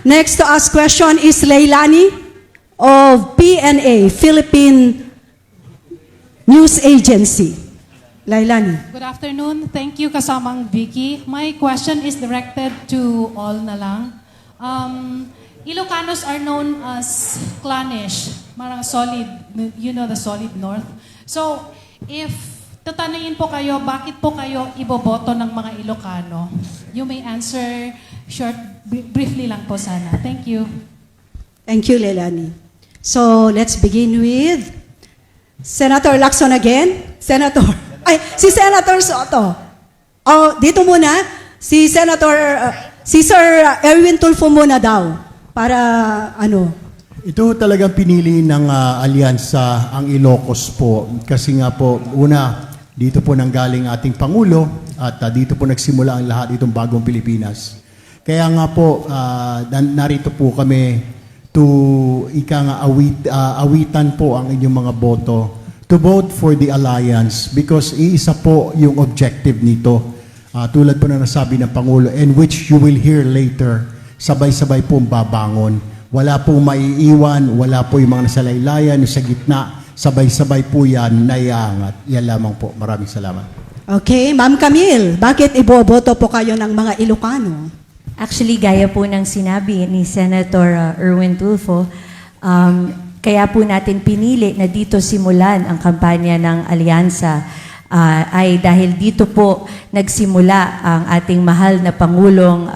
Next to ask question is Leilani of PNA, Philippine News Agency. Leilani. Good afternoon. Thank you, kasamang Vicky. My question is directed to all na lang. Ilocanos are known as clannish, marang solid, you know the solid north. So, if tatanungin po kayo, bakit po kayo iboboto ng mga Ilocano? You may answer briefly lang po sana. Thank you. Thank you, Leilani. So, let's begin with Senator Lacson again. Si Senator Soto. Oh, dito muna, si Sir Erwin Tulfo muna daw. Para Ito talagang pinili ng alyansa ang Ilocos po. Kasi nga po, una, dito po nanggaling ating Pangulo at dito po nagsimula ang lahat itong bagong Pilipinas. Kaya nga po, narito po kami to awitan po ang inyong mga boto to vote for the alliance because iisa po yung objective nito. Tulad po na nasabi ng Pangulo and which you will hear later, sabay-sabay po babangon. Wala po maiiwan, wala po yung mga nasalaylayan, yung sa gitna, sabay-sabay po yan, naiangat. Yan lamang po. Maraming salamat. Okay, Ma'am Camille, bakit iboboto po kayo ng mga Ilocano? Actually, gaya po ng sinabi ni Senator Erwin Tulfo, kaya po natin pinili na dito simulan ang kampanya ng alyansa ay dahil dito po nagsimula ang ating mahal na Pangulong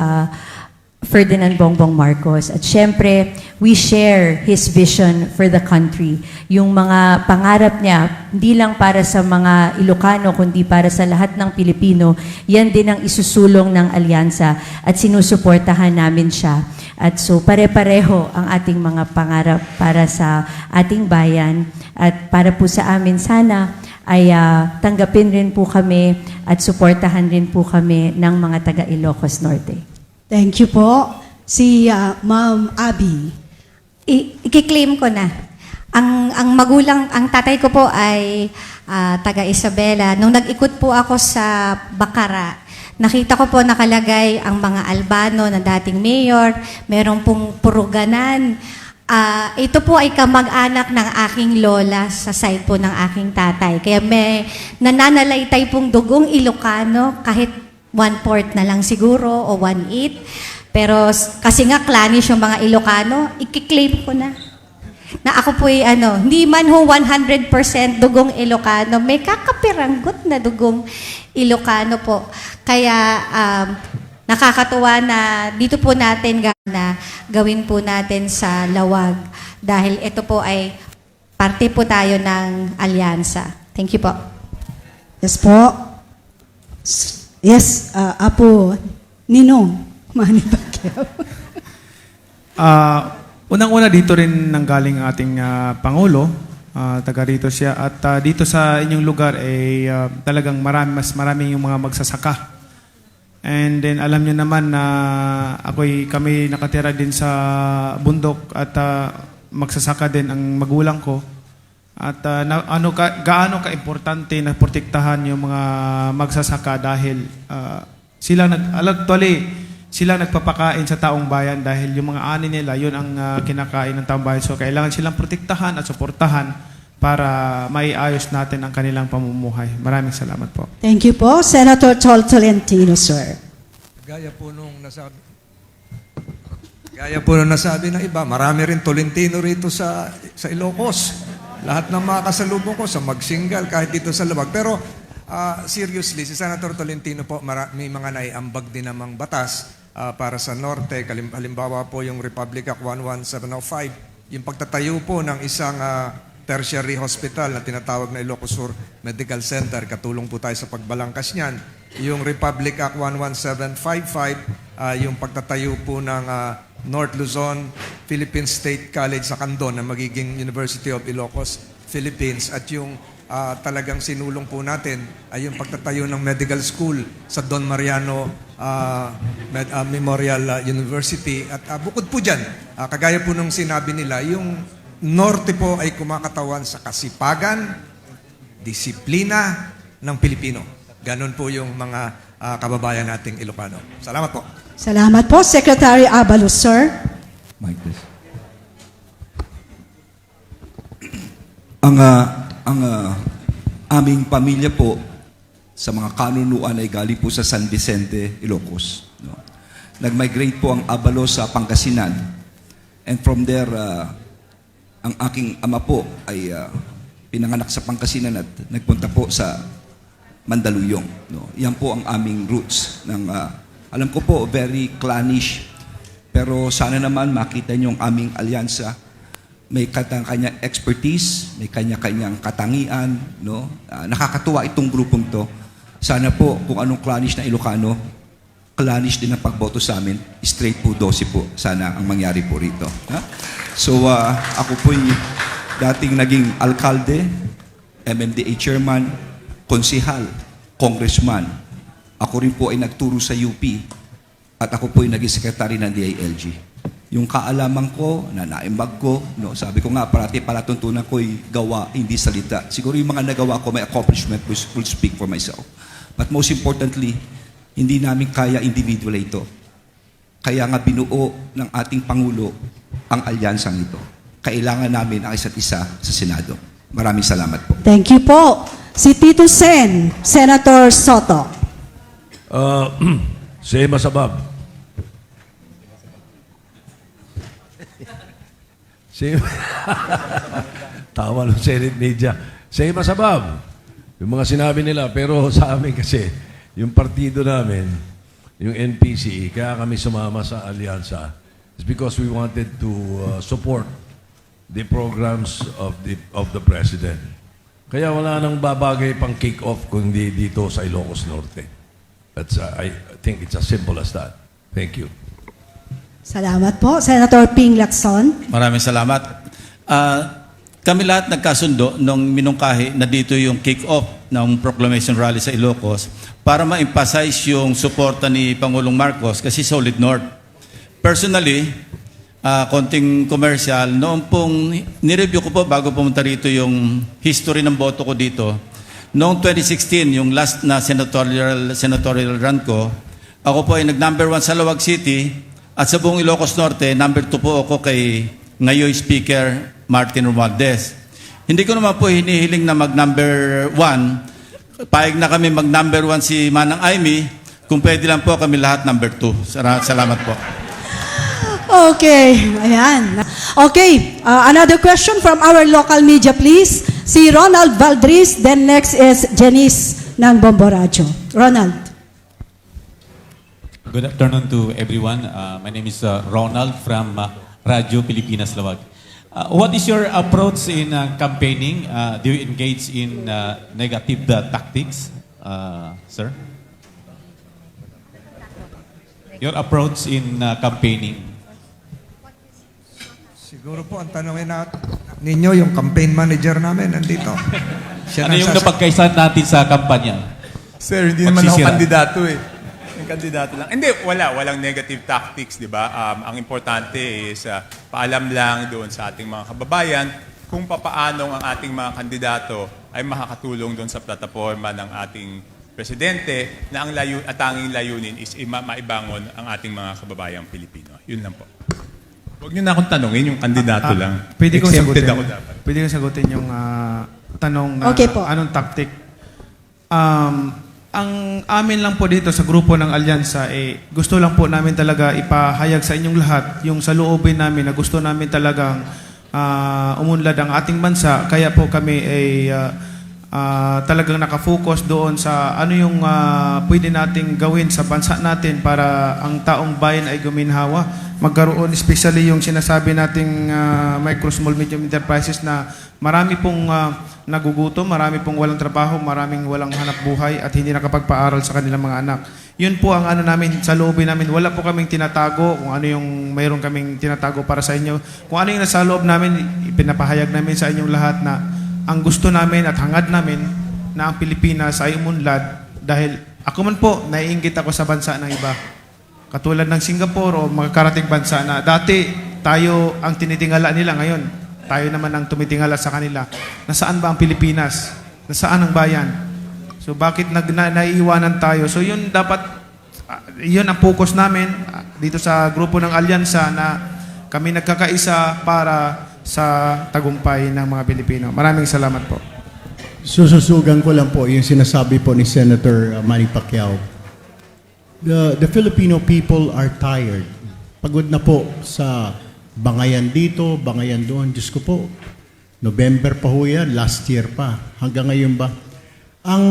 Ferdinand Bongbong Marcos. At syempre, we share his vision for the country. Yung mga pangarap niya, hindi lang para sa mga Ilocano, kundi para sa lahat ng Pilipino, yan din ang isusulong ng alyansa at sinusuportahan namin siya. At so, pare-pareho ang ating mga pangarap para sa ating bayan at para po sa amin sana ay tanggapin rin po kami at suportahan rin po kami ng mga taga Ilocos Norte. Thank you po. Si Ma'am Abby. I-claim ko na. Ang tatay ko po ay taga Isabela. Nung nag-ikot po ako sa Bacara, nakita ko po nakalagay ang mga Albano na dating mayor, merong pong puruganan. Ito po ay kamag-anak ng aking lola sa side po ng aking tatay. Kaya may nananalaytay pong dugong Ilocano kahit 1/4 na lang siguro o 1/8. Pero kasi nga clannish yung mga Ilocano, i-claim ko na. Na ako po ay hindi man ho 100% dugong Ilocano, may kakapiranggot na dugong Ilocano po. Kaya nakakatuwa na dito po natin na gawin po natin sa Lawag dahil ito po ay parte po tayo ng alyansa. Thank you po. Yes po. Yes, Apo Ninong Manny Pacquiao. Unang-una dito rin nanggaling ating Pangulo, taga rito siya. At dito sa inyong lugar ay talagang mas marami yung mga magsasaka. And then alam niyo naman na kami nakatira din sa bundok at magsasaka din ang magulang ko. At gaano ka-importante na protektahan yung mga magsasaka dahil sila nagpapakain sa taong bayan dahil yung mga ani nila, yun ang kinakain ng taong bayan. So kailangan silang protektahan at suportahan para maiayos natin ang kanilang pamumuhay. Maraming salamat po. Thank you po. Senator Tolentino, sir. Gaya po nung nasabi ng iba, marami rin Tolentino rito sa Ilocos. Lahat ng mga kasalubong ko sa Magsingal, kahit dito sa Lawag. Pero seriously, si Senator Tolentino po, may mga naiambag din namang batas para sa Norte. Halimbawa po yung Republic Act 11705, yung pagtatayo po ng isang tertiary hospital na tinatawag na Ilocos Sur Medical Center. Katulong po tayo sa pagbalangkas niyan. Yung Republic Act 11755, yung pagtatayo po ng North Luzon Philippine State College sa Candon na magiging University of Ilocos, Philippines. At yung talagang sinulong po natin ay yung pagtatayo ng medical school sa Don Mariano Memorial University. At bukod po dyan, kagaya po nung sinabi nila, yung Norte po ay kumakatawan sa kasipagan, disiplina ng Pilipino. Ganon po yung mga kababayan nating Ilocano. Salamat po. Salamat po, Secretary Abalos, sir. Ang aming pamilya po sa mga kanunuan ay galing po sa San Vicente, Ilocos. No? Nag-migrate po ang Abalo sa Pangasinan. And from there, ang aking ama po ay pinanganak sa Pangasinan at nagpunta po sa Mandaluyong. No? Yan po ang aming roots. Alam ko po, very clannish. Pero sana naman makita niyo ang aming alyansa. May kanya-kanyang expertise, may kanya-kanyang katangian. No? Nakakatuwa itong grupong to. Sana po, kung anong clannish na Ilocano, clannish din ang pagboto sa amin. Straight po, 12 po. Sana ang mangyari po rito. Ha? So, ako po yung dating naging alkalde, MMDA chairman, konsihal, congressman. Ako rin po ay nagturo sa UP at ako po ay naging sekretary ng DILG. Yung kaalaman ko, na naimbag ko, no, sabi ko nga, parati palatuntunan ko ay gawa, hindi salita. Siguro yung mga nagawa ko, may accomplishment will speak for myself. But most importantly, hindi namin kaya individual ito. Kaya nga binuo ng ating Pangulo ang alyansang ito. Kailangan namin ang isa't isa sa Senado. Maraming salamat po. Thank you po. Si Tito Sen, Senator Soto. Say masabab. Tama ng Senate media. Say masabab. Yung mga sinabi nila, pero sa amin kasi, yung partido namin, yung NPC, kaya kami sumama sa alyansa, is because we wanted to support the programs of the President. Kaya wala nang babagay pang kick-off kundi dito sa Ilocos Norte. That's, I think it's as simple as that. Thank you. Salamat po. Senator Ping Lacson. Maraming salamat. Kami lahat nagkasundo nung minungkahi na dito yung kick-off ng proclamation rally sa Ilocos para ma-emphasize yung suporta ni Pangulong Marcos kasi Solid North. Personally, konting commercial, noong pong nireview ko po bago pumunta rito yung history ng boto ko dito, noong 2016, yung last na senatorial run ko, ako po ay nag-number 1 sa Lawag City at sa buong Ilocos Norte, number 2 po ako kay ngayon Speaker Martin Romualdez. Hindi ko naman po hinihiling na mag-number 1. Payag na kami mag-number 1 si Manang Aimee. Kung pwede lang po kami lahat number 2. Salamat po. Okay, ayan. Okay, another question from our local media, please. Si Ronald Valdris, then next is Janice ng Bomboradio. Ronald. Good afternoon to everyone. My name is Ronald from Radio Pilipinas Lawag. What is your approach in campaigning? Do you engage in negative tactics, sir? Your approach in campaigning? Siguro po, ang tanongin ninyo, yung campaign manager namin nandito. Ano yung napagkaisan natin sa kampanya? Sir, hindi naman ako kandidato eh. Yung kandidato lang. Hindi, walang negative tactics, di ba? Ang importante is paalam lang doon sa ating mga kababayan kung papaano ang ating mga kandidato ay makakatulong doon sa plataforma ng ating presidente na ang tanging layunin is maibangon ang ating mga kababayang Pilipino. Yun lang po. Huwag niyo na akong tanongin yung kandidato lang. Pwede kong Exempted sagutin. ako dapat. Pwede kong sagutin yung tanong Okay po. anong tactic. Ang amin lang po dito sa grupo ng Alyansa, gusto lang po namin talaga ipahayag sa inyong lahat yung sa loobin namin na gusto namin talagang umunlad ang ating bansa. Kaya po kami talagang nakafocus doon sa ano yung pwede nating gawin sa bansa natin para ang taong bayan ay guminhawa. Magkaroon, especially yung sinasabi nating micro, small, medium enterprises na marami pong nagugutom, marami pong walang trabaho, maraming walang hanap buhay at hindi nakapagpaaral sa kanilang mga anak. Yun po ang ano namin sa loobin namin. Wala po kaming tinatago kung ano yung mayroon kaming tinatago para sa inyo. Kung ano yung nasa loob namin, ipinapahayag namin sa inyong lahat na ang gusto namin at hangad namin na ang Pilipinas ay umunlad dahil ako man po, naiinggit ako sa bansa ng iba. Katulad ng Singapore o mga karating bansa na dati tayo ang tinitingala nila ngayon. Tayo naman ang tumitingala sa kanila. Nasaan ba ang Pilipinas? Nasaan ang bayan? So bakit naiiwanan tayo? So yun dapat, yun ang focus namin dito sa grupo ng Alyansa na kami nagkakaisa para sa tagumpay ng mga Pilipino. Maraming salamat po. Sususugan ko lang po yung sinasabi po ni Senator Manny Pacquiao. The Filipino people are tired. Pagod na po sa bangayan dito, bangayan doon. Diyos ko po, November pa ho yan, last year pa. Hanggang ngayon ba? Ang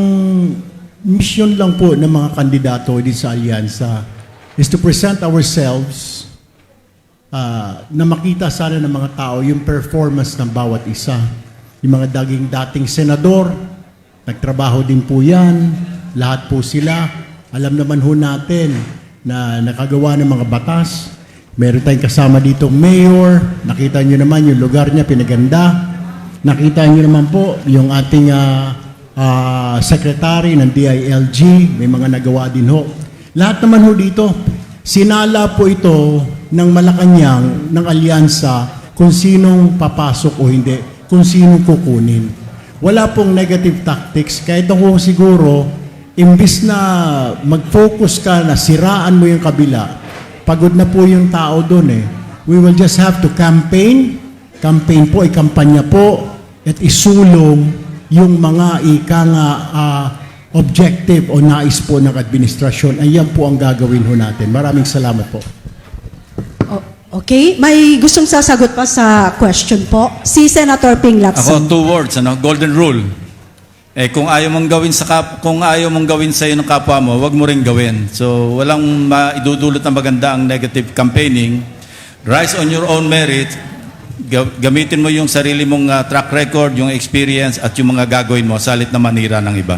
mission lang po ng mga kandidato din sa alyansa is to present ourselves na makita sana ng mga tao yung performance ng bawat isa. Yung mga dating senador, nagtrabaho din po yan, lahat po sila. Alam naman ho natin na nakagawa ng mga batas. Meron tayong kasama dito mayor, nakita nyo naman yung lugar niya, pinaganda. Nakita nyo naman po yung ating secretary ng DILG, may mga nagawa din ho. Lahat naman ho dito, sinala po ito ng Malacanang, ng alyansa, kung sinong papasok o hindi, kung sinong kukunin. Wala pong negative tactics, kahit ako siguro, imbis na mag-focus ka na siraan mo yung kabila, pagod na po yung tao doon eh. We will just have to campaign. Campaign po, ikampanya po, at isulong yung mga objective o nais po ng administrasyon. Ayan po ang gagawin ho natin. Maraming salamat po. Okay, may gustong sasagot pa sa question po. Si Senator Ping Lacson. Ako, 2 words, golden rule. Kung ayaw mong gawin sa iyo ng kapwa mo, wag mo ring gawin. So, walang maidudulot na maganda ang negative campaigning. Rise on your own merit. Gamitin mo yung sarili mong track record, yung experience, at yung mga gagawin mo, salit na manira ng iba.